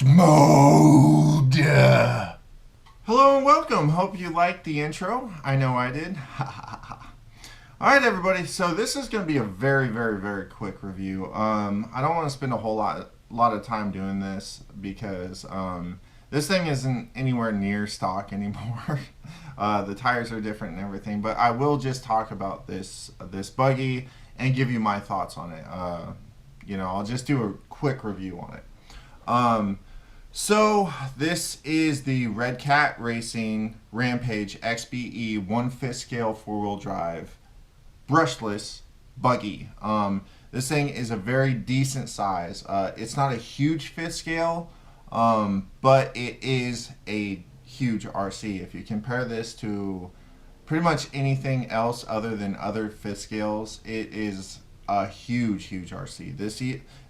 mode. Hello and welcome. Hope you liked the intro. I know I did. Alright everybody, so this is going to be a very quick review. I don't want to spend a whole lot of time doing this because this thing isn't anywhere near stock anymore. The tires are different and everything, but I will just talk about this buggy and give you my thoughts on it. I'll just do a quick review on it. So this is the Redcat Rampage XBE 1/5 scale 4-wheel drive brushless buggy. This thing is a very decent size. It's not a huge fifth scale, but it is a huge RC. If you compare this to pretty much anything else other than other fifth scales, it is a huge RC.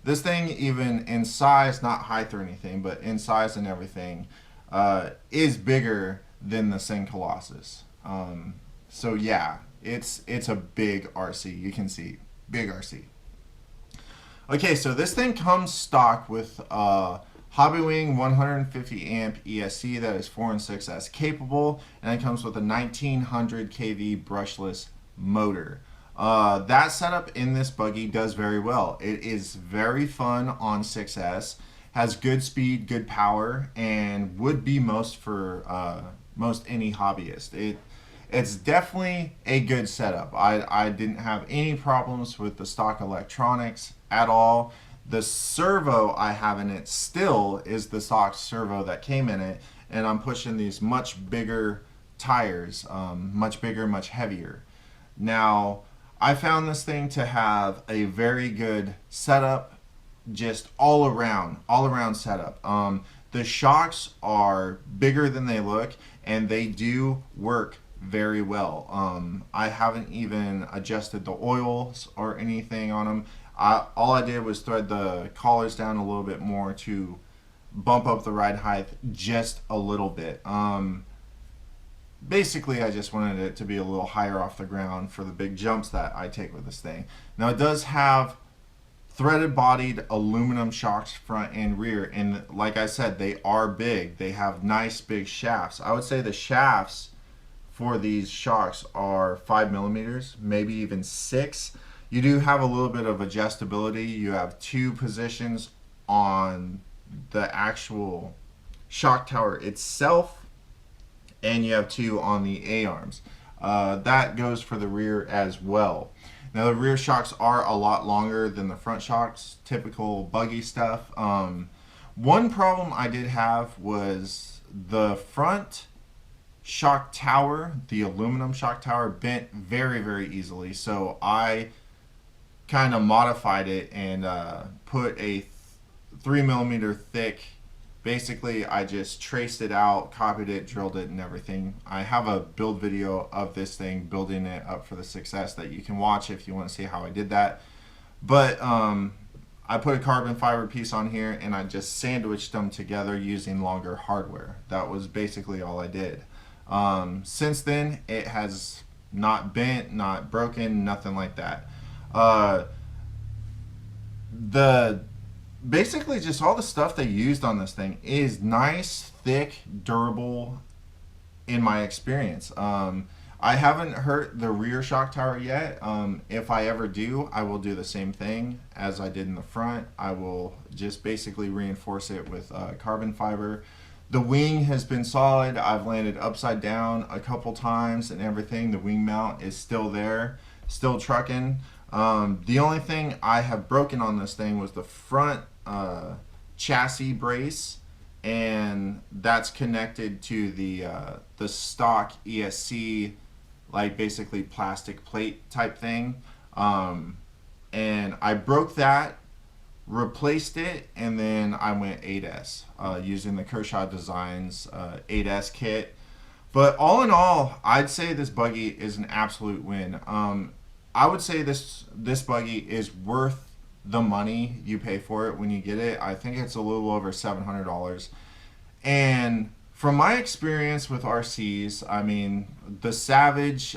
This thing, even in size, not height or anything, but in size and everything, is bigger than the Sin Colossus. So yeah, it's a big RC. You can see, big RC. Okay, so this thing comes stock with Hobbywing 150 amp ESC that is 4 and 6S capable, and it comes with a 1900 kV brushless motor. That setup in this buggy does very well. It is very fun on 6S, has good speed, good power, and would be most for most any hobbyist. It's definitely a good setup. I didn't have any problems with the stock electronics at all. The servo I have in it still is the stock servo that came in it, and I'm pushing these much bigger tires, much bigger, much heavier. Now, I found this thing to have a very good setup, just all around setup. The shocks are bigger than they look, and they do work very well. I haven't even adjusted the oils or anything on them. All I did was thread the collars down a little bit more to bump up the ride height just a little bit. Basically, I just wanted it to be a little higher off the ground for the big jumps that I take with this thing. Now, it does have threaded bodied aluminum shocks front and rear, and like I said, they are big. They have nice big shafts. I would say the shafts for these shocks are 5 millimeters, maybe even 6. You do have a little bit of adjustability. You have 2 positions on the actual shock tower itself, and you have 2 on the A-arms. That goes for the rear as well. Now, the rear shocks are a lot longer than the front shocks, typical buggy stuff. One problem I did have was the front shock tower, the aluminum shock tower, bent very easily. So I kind of modified it and put a 3 millimeter thick. Basically, I just traced it out, copied it, drilled it, and everything. I have a build video of this thing, building it up for the 6S, that you can watch if you want to see how I did that. But I put a carbon fiber piece on here, and I just sandwiched them together using longer hardware. That was basically all I did. Since then, it has not bent, not broken, nothing like that. Basically, just all the stuff they used on this thing is nice, thick, durable, in my experience. I haven't hurt the rear shock tower yet. If I ever do, I will do the same thing as I did in the front. I will just basically reinforce it with carbon fiber. The wing has been solid. I've landed upside down a couple times and everything. The wing mount is still there, still trucking. The only thing I have broken on this thing was the front chassis brace, and that's connected to the stock ESC, like basically plastic plate type thing. And I broke that, replaced it, and then I went 8S using the K.O.R.H Designs 8S kit. But all in all, I'd say this buggy is an absolute win. I would say this buggy is worth the money you pay for it when you get it. I think it's a little over $700. And from my experience with RCs, I mean, the Savage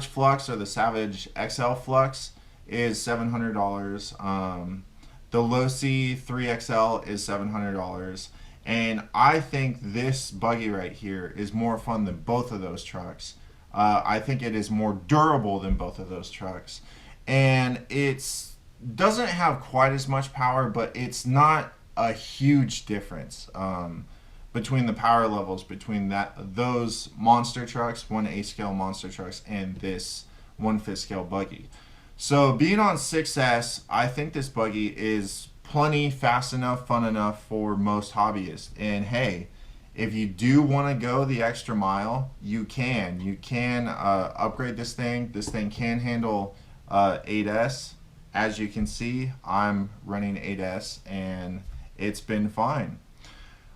Flux or the Savage XL Flux is $700. The low C 3XL is $700. And I think this buggy right here is more fun than both of those trucks. I think it is more durable than both of those trucks. And it's doesn't have quite as much power, but it's not a huge difference between the power levels between those monster trucks, 1/8 scale monster trucks, and this 1/5 scale buggy. So being on 6S, I think this buggy is plenty fast enough, fun enough for most hobbyists. And hey, if you do want to go the extra mile, you can. You can upgrade this thing. This thing can handle 8S. As you can see, I'm running 8S and it's been fine.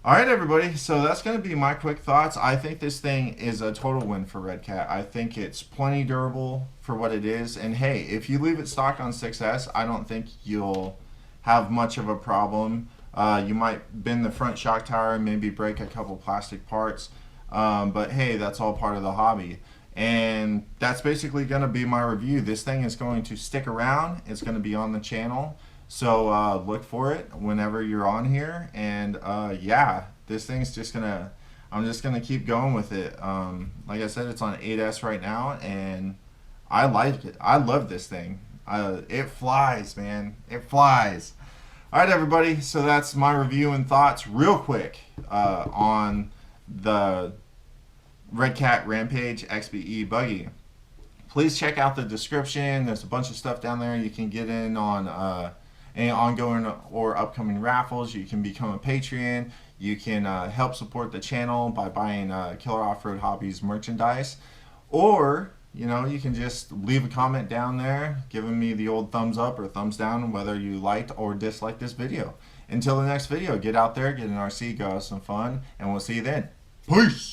All right, everybody, so that's going to be my quick thoughts. I think this thing is a total win for Redcat. I think it's plenty durable for what it is. And hey, if you leave it stock on 6S, I don't think you'll have much of a problem. You might bend the front shock tower and maybe break a couple plastic parts. But hey, that's all part of the hobby. And that's basically going to be my review. This thing is going to stick around. It's going to be on the channel. So look for it whenever you're on here. And yeah, this thing's just going to, I'm just going to keep going with it. Like I said, it's on 8S right now. And I like it. I love this thing. It flies, man. It flies. All right, everybody. So that's my review and thoughts real quick on the Redcat Rampage XBE buggy. Please check out the description. There's a bunch of stuff down there you can get in on any ongoing or upcoming raffles. You can become a Patreon. You can help support the channel by buying Killer Off-Road Hobbies merchandise. Or, you know, you can just leave a comment down there giving me the old thumbs up or thumbs down whether you liked or disliked this video. Until the next video, get out there, get an RC, go have some fun, and we'll see you then. Peace!